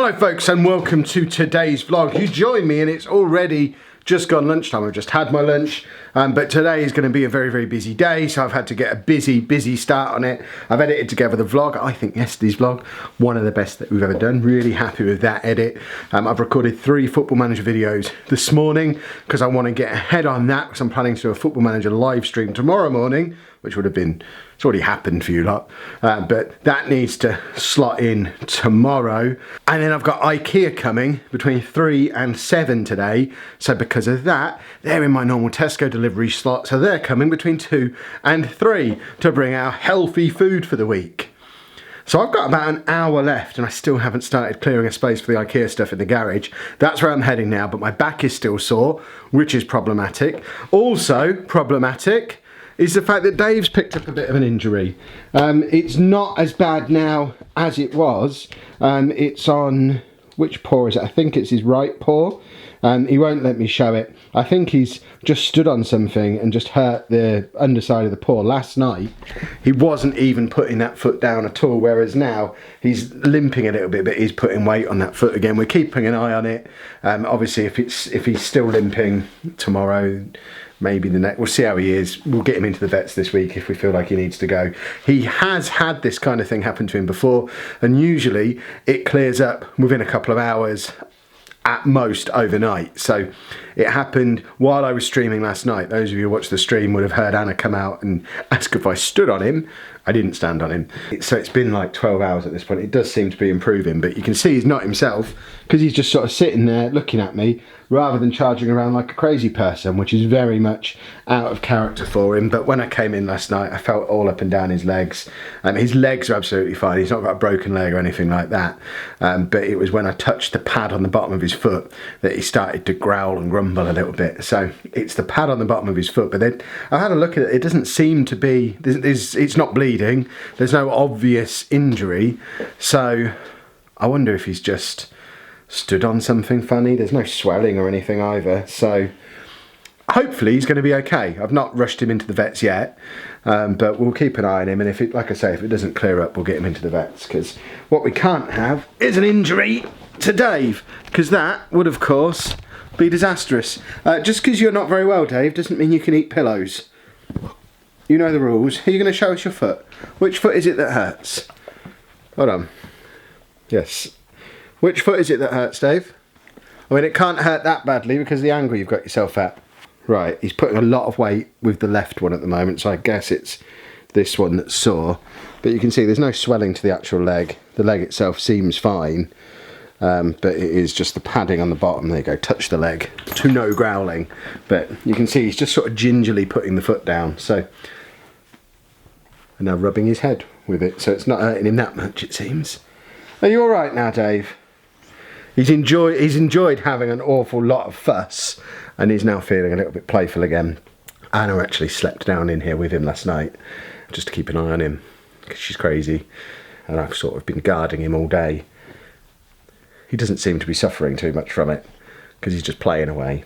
Hello folks and welcome to today's vlog. You join me and it's already just gone lunchtime. I've just had my lunch, but today is going to be a very busy day, so I've had to get a busy start on it. I've edited together the vlog. I think yesterday's vlog, one of the best that we've ever done. Really happy with that edit. I've recorded 3 Football Manager videos this morning because I want to get ahead on that, because I'm planning to do a Football Manager live stream tomorrow morning, which would have been, it's already happened for you lot, but that needs to slot in tomorrow. And then I've got Ikea coming between 3 and 7 today, so because of that, they're in my normal Tesco delivery slot, so they're coming between 2 and 3 to bring our healthy food for the week. So I've got about an hour left and I still haven't started clearing a space for the Ikea stuff in the garage. That's where I'm heading now, but my back is still sore, which is problematic. Also problematic is the fact that Dave's picked up a bit of an injury. It's not as bad now as it was. It's on, which paw is it? I think it's his right paw. He won't let me show it. I think he's just stood on something and just hurt the underside of the paw. Last night, he wasn't even putting that foot down at all, whereas now he's limping a little bit, but he's putting weight on that foot again. We're keeping an eye on it. Obviously, if he's still limping tomorrow, maybe the next, we'll see how he is. We'll get him into the vets this week if we feel like he needs to go. He has had this kind of thing happen to him before, and usually it clears up within a couple of hours, at most overnight. So it happened while I was streaming last night. Those of you who watched the stream would have heard Anna come out and ask if I stood on him. I didn't stand on him. So it's been like 12 hours at this point. It does seem to be improving, but you can see he's not himself because he's just sort of sitting there looking at me rather than charging around like a crazy person, which is very much out of character for him. But when I came in last night, I felt all up and down his legs. His legs are absolutely fine. He's not got a broken leg or anything like that. But it was when I touched the pad on the bottom of his foot that he started to growl and grumble a little bit. So it's the pad on the bottom of his foot. But then I had a look at it. It doesn't seem to be, it's not bleeding. There's no obvious injury. So I wonder if he's just stood on something funny. There's no swelling or anything either, so hopefully he's going to be okay. I've not rushed him into the vets yet, but we'll keep an eye on him, and if it, like I say, if it doesn't clear up, we'll get him into the vets, because what we can't have is an injury to Dave, because that would of course be disastrous. Just because you're not very well, Dave, doesn't mean you can eat pillows. You know the rules. Are you going to show us your foot? Which foot is it that hurts? Hold on. Yes. Which foot is it that hurts, Dave? I mean, it can't hurt that badly because of the angle you've got yourself at. Right, he's putting a lot of weight with the left one at the moment, so I guess it's this one that's sore. But you can see there's no swelling to the actual leg. The leg itself seems fine, but it is just the padding on the bottom. There you go, touch the leg to no growling. But you can see he's just sort of gingerly putting the foot down. So, and now rubbing his head with it, so it's not hurting him that much, it seems. Are you all right now, Dave? He's enjoyed having an awful lot of fuss, and he's now feeling a little bit playful again. Anna actually slept down in here with him last night, just to keep an eye on him, because she's crazy, and I've sort of been guarding him all day. He doesn't seem to be suffering too much from it, because he's just playing away.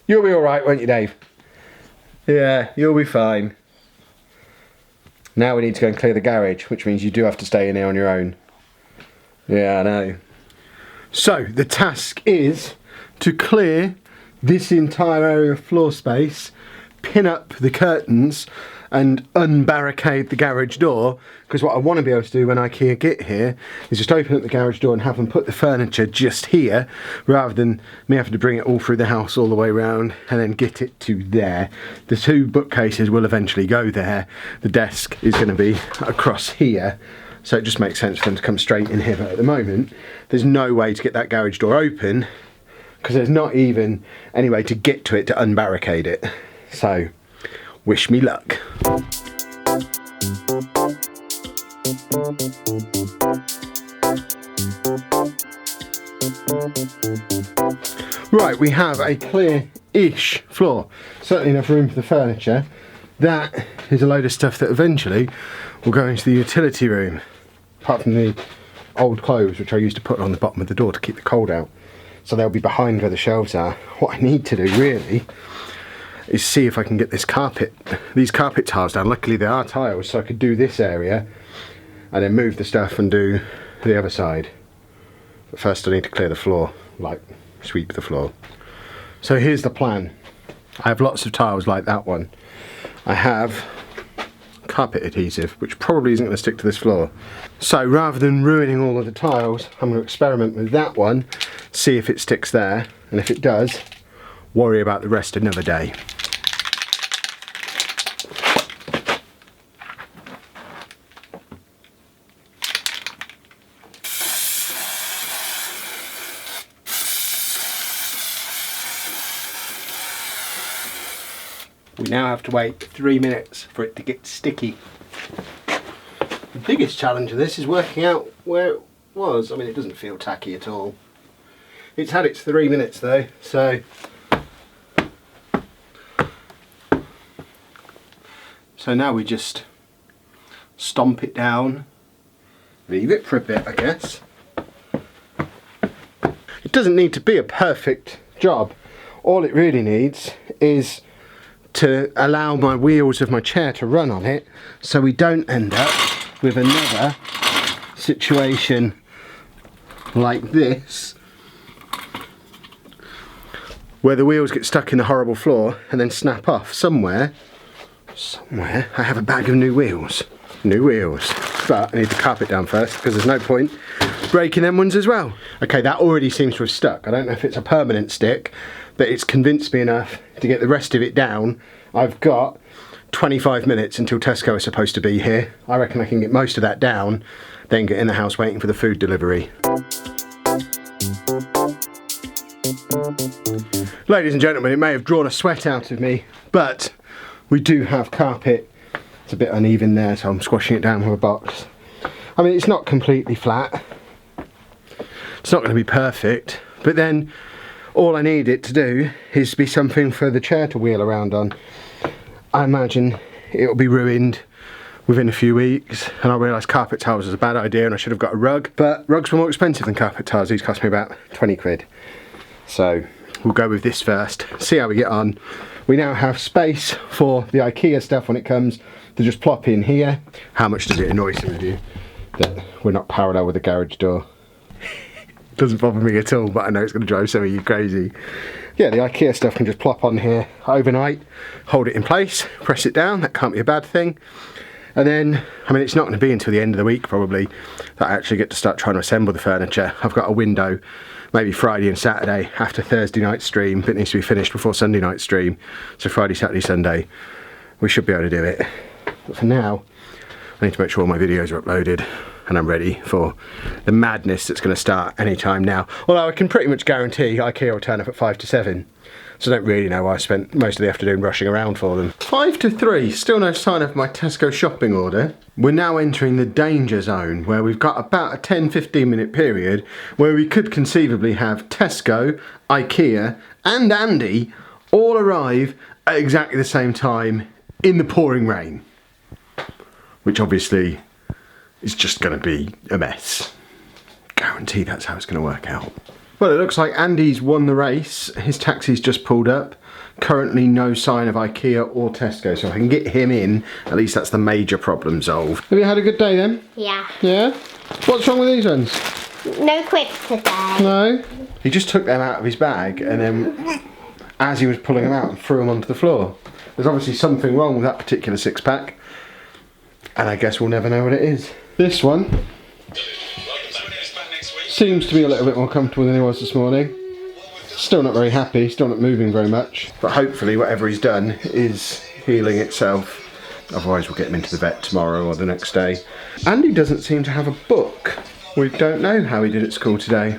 You'll be all right, won't you, Dave? Yeah, you'll be fine. Now we need to go and clear the garage, which means you do have to stay in here on your own. Yeah, I know. So the task is to clear this entire area of floor space, pin up the curtains and unbarricade the garage door, because what I want to be able to do when Ikea get here is just open up the garage door and have them put the furniture just here, rather than me having to bring it all through the house all the way around and then get it to there. The 2 bookcases will eventually go there. The desk is going to be across here. So it just makes sense for them to come straight in here, but at the moment there's no way to get that garage door open because there's not even any way to get to it to unbarricade it. So wish me luck. Right, we have a clear-ish floor, certainly enough room for the furniture. That is a load of stuff that eventually will go into the utility room, apart from the old clothes which I used to put on the bottom of the door to keep the cold out. So they'll be behind where the shelves are. What I need to do really is see if I can get these carpet tiles down. Luckily they are tiles, so I could do this area and then move the stuff and do the other side. But first I need to clear the floor, like sweep the floor. So here's the plan. I have lots of tiles like that one. I have carpet adhesive, which probably isn't going to stick to this floor. So rather than ruining all of the tiles, I'm going to experiment with that one, see if it sticks there, and if it does, worry about the rest another day. We now have to wait 3 minutes for it to get sticky. The biggest challenge of this is working out where it was. I mean, it doesn't feel tacky at all. It's had its 3 minutes though, so now we just stomp it down, leave it for a bit, I guess. It doesn't need to be a perfect job. All it really needs is to allow my wheels of my chair to run on it, so we don't end up with another situation like this, where the wheels get stuck in the horrible floor and then snap off. Somewhere I have a bag of new wheels. But I need to carpet down first, because there's no point breaking them ones as well. Okay, that already seems to have stuck. I don't know if it's a permanent stick, but it's convinced me enough to get the rest of it down. I've got 25 minutes until Tesco is supposed to be here. I reckon I can get most of that down, then get in the house waiting for the food delivery. Ladies and gentlemen, it may have drawn a sweat out of me, but we do have carpet. It's a bit uneven there, so I'm squashing it down with a box. I mean, it's not completely flat. It's not going to be perfect, but then all I need it to do is be something for the chair to wheel around on. I imagine it'll be ruined within a few weeks, and I realised carpet tiles was a bad idea and I should have got a rug, but rugs were more expensive than carpet tiles. These cost me about 20 quid. So we'll go with this first, see how we get on. We now have space for the Ikea stuff when it comes to just plop in here. How much does it annoy some of you that we're not parallel with the garage door? Doesn't bother me at all, but I know it's going to drive some of you crazy. Yeah, the Ikea stuff can just plop on here overnight, hold it in place, press it down. That can't be a bad thing. And then, I mean, it's not going to be until the end of the week probably that I actually get to start trying to assemble the furniture. I've got a window, maybe Friday and Saturday after Thursday night stream, but it needs to be finished before Sunday night stream. So Friday, Saturday, Sunday, we should be able to do it. But for now, I need to make sure all my videos are uploaded and I'm ready for the madness that's going to start any time now. Although I can pretty much guarantee Ikea will turn up at 5 to 7. So I don't really know why I spent most of the afternoon rushing around for them. 5 to 3, still no sign of my Tesco shopping order. We're now entering the danger zone, where we've got about a 10-15 minute period where we could conceivably have Tesco, Ikea and Andy all arrive at exactly the same time in the pouring rain. Which obviously is just going to be a mess. Guarantee that's how it's going to work out. Well, it looks like Andy's won the race. His taxi's just pulled up. Currently no sign of Ikea or Tesco, so if I can get him in, at least that's the major problem solved. Have you had a good day then? Yeah. Yeah? What's wrong with these ones? No quips today. No? He just took them out of his bag and then, as he was pulling them out, threw them onto the floor. There's obviously something wrong with that particular six-pack, and I guess we'll never know what it is. This one seems to be a little bit more comfortable than he was this morning. Still not very happy, still not moving very much, but hopefully whatever he's done is healing itself. Otherwise we'll get him into the vet tomorrow or the next day. Andy doesn't seem to have a book. We don't know how he did at school today.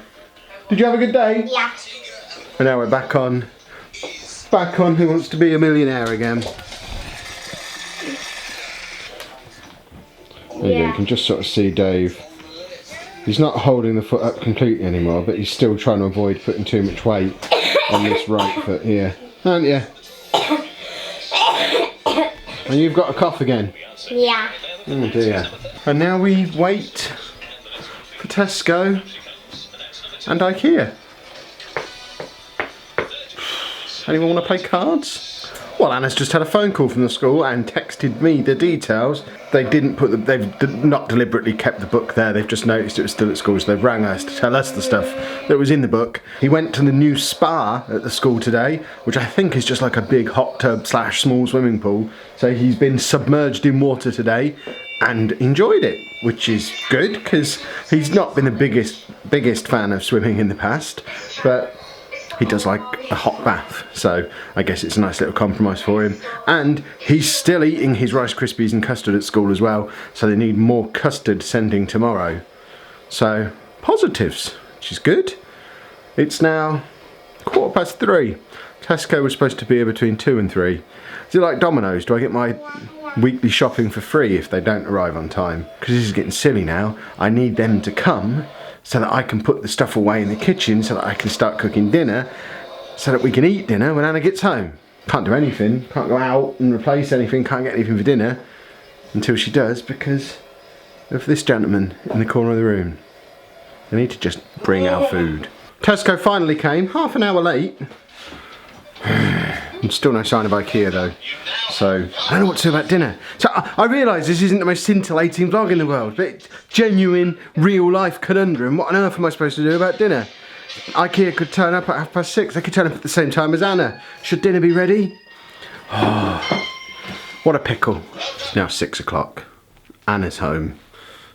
Did you have a good day? Yeah. And now we're back on Who Wants to Be a Millionaire again. There you go, you can just sort of see Dave. He's not holding the foot up completely anymore, but he's still trying to avoid putting too much weight on this right foot here. Aren't you? And you've got a cough again? Yeah. Oh dear. And now we wait for Tesco and Ikea. Anyone want to play cards? Well, Anna's just had a phone call from the school and texted me the details. They didn't put they've not deliberately kept the book there. They've just noticed it was still at school, so they've rang us to tell us the stuff that was in the book. He went to the new spa at the school today, which I think is just like a big hot tub / small swimming pool. So he's been submerged in water today and enjoyed it, which is good because he's not been the biggest fan of swimming in the past, but he does like a hot bath, so I guess it's a nice little compromise for him. And he's still eating his Rice Krispies and custard at school as well, so they need more custard sending tomorrow. So, positives, which is good. It's now 3:15. Tesco was supposed to be here between 2 and 3. Is it like Domino's? Do I get my weekly shopping for free if they don't arrive on time? Because this is getting silly now. I need them to come so that I can put the stuff away in the kitchen so that I can start cooking dinner so that we can eat dinner when Anna gets home. Can't do anything, can't go out and replace anything, can't get anything for dinner until she does because of this gentleman in the corner of the room. They need to just bring our food. Tesco finally came, half an hour late. And still no sign of Ikea though. So, I don't know what to do about dinner. So, I realise this isn't the most scintillating vlog in the world, but it's genuine, real life conundrum. What on earth am I supposed to do about dinner? Ikea could turn up at 6:30. They could turn up at the same time as Anna. Should dinner be ready? Oh, what a pickle. It's now 6 o'clock. Anna's home.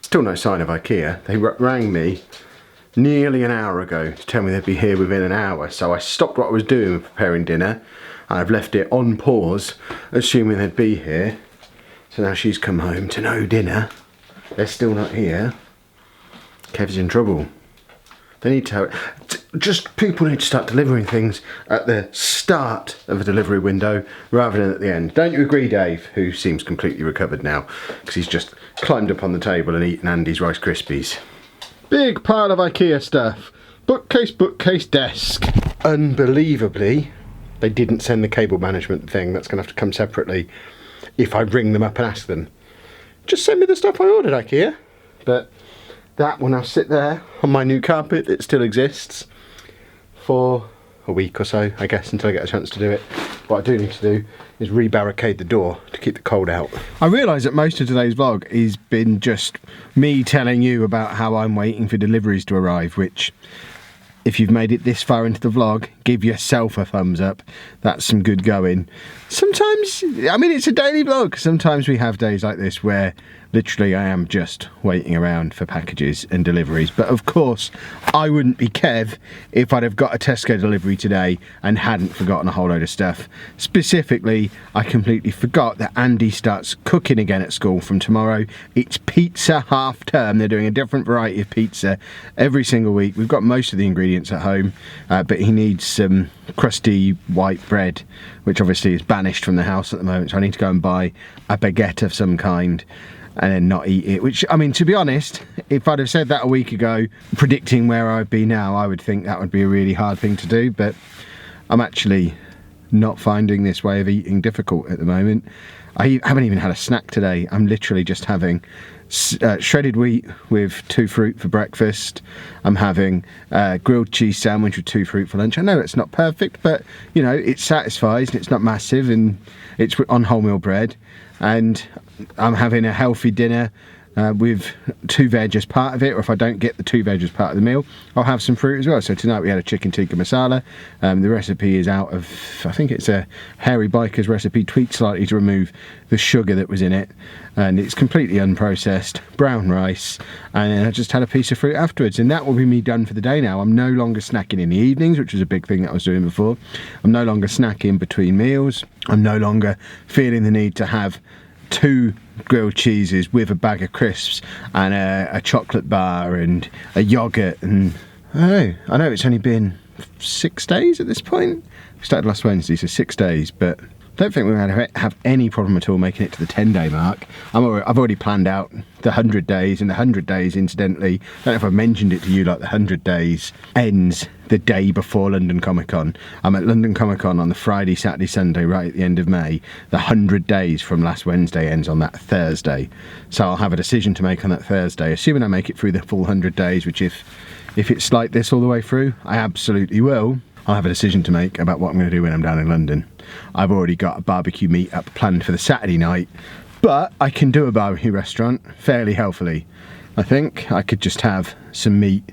Still no sign of Ikea. They rang me nearly an hour ago to tell me they'd be here within an hour. So I stopped what I was doing with preparing dinner. I've left it on pause, assuming they'd be here. So now she's come home to no dinner. They're still not here. Kev's in trouble. They need to... people need to start delivering things at the start of a delivery window rather than at the end. Don't you agree, Dave, who seems completely recovered now because he's just climbed up on the table and eaten Andy's Rice Krispies. Big pile of Ikea stuff. Bookcase, desk. Unbelievably, they didn't send the cable management thing. That's going to have to come separately if I ring them up and ask them. Just send me the stuff I ordered, Ikea. But that will now sit there on my new carpet that still exists for a week or so, I guess, until I get a chance to do it. What I do need to do is re-barricade the door to keep the cold out. I realise that most of today's vlog has been just me telling you about how I'm waiting for deliveries to arrive, which, if you've made it this far into the vlog, give yourself a thumbs up. That's some good going. Sometimes, I mean, it's a daily vlog. Sometimes we have days like this where literally I am just waiting around for packages and deliveries. But of course, I wouldn't be Kev if I'd have got a Tesco delivery today and hadn't forgotten a whole load of stuff. Specifically, I completely forgot that Andy starts cooking again at school from tomorrow. It's pizza half term. They're doing a different variety of pizza every single week. We've got most of the ingredients at home, but he needs some crusty white bread, which obviously is banished from the house at the moment. So I need to go and buy a baguette of some kind and then not eat it, which, I mean, to be honest, if I'd have said that a week ago, predicting where I'd be now, I would think that would be a really hard thing to do, but I'm actually not finding this way of eating difficult at the moment. I haven't even had a snack today. I'm literally just having shredded wheat with 2 fruit for breakfast. I'm having a grilled cheese sandwich with 2 fruit for lunch. I know it's not perfect, but, you know, it satisfies and it's not massive and it's on wholemeal bread. And I'm having a healthy dinner with 2 veg as part of it, or if I don't get the 2 veg as part of the meal, I'll have some fruit as well. So tonight we had a chicken tikka masala. The recipe is out of, I think it's a Hairy Biker's recipe, tweaked slightly to remove the sugar that was in it, and it's completely unprocessed, brown rice, and then I just had a piece of fruit afterwards, and that will be me done for the day now. I'm no longer snacking in the evenings, which was a big thing that I was doing before. I'm no longer snacking between meals. I'm no longer feeling the need to have 2 grilled cheeses with a bag of crisps and a chocolate bar and a yogurt, and I know it's only been 6 days at this point. We started last Wednesday, so 6 days, but I don't think we're going to have any problem at all making it to the 10-day mark. I've already planned out the 100 days, and the 100 days, incidentally, I don't know if I've mentioned it to you, like the 100 days ends the day before London Comic Con. I'm at London Comic Con on the Friday, Saturday, Sunday, right at the end of May. The 100 days from last Wednesday ends on that Thursday. So I'll have a decision to make on that Thursday, assuming I make it through the full 100 days, which if it's like this all the way through, I absolutely will. I'll have a decision to make about what I'm going to do when I'm down in London. I've already got a barbecue meet up planned for the Saturday night, but I can do a barbecue restaurant fairly healthily. I think I could just have some meat,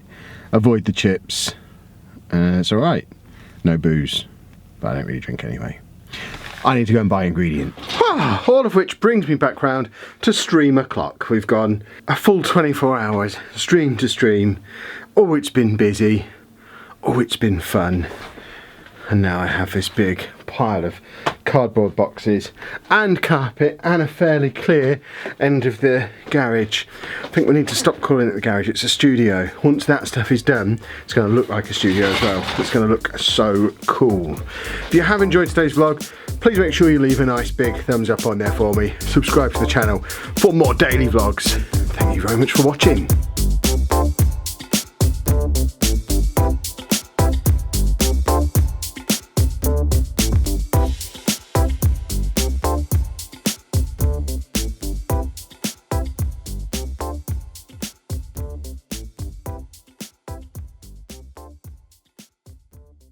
avoid the chips, and it's alright. No booze, but I don't really drink anyway. I need to go and buy ingredients. All of which brings me back round to stream o'clock. We've gone a full 24 hours, stream to stream. Oh, it's been busy. Oh, it's been fun. And now I have this big pile of cardboard boxes and carpet and a fairly clear end of the garage. I think we need to stop calling it the garage, it's a studio. Once that stuff is done, it's going to look like a studio as well. It's going to look so cool. If you have enjoyed today's vlog, please make sure you leave a nice big thumbs up on there for me. Subscribe to the channel for more daily vlogs. Thank you very much for watching.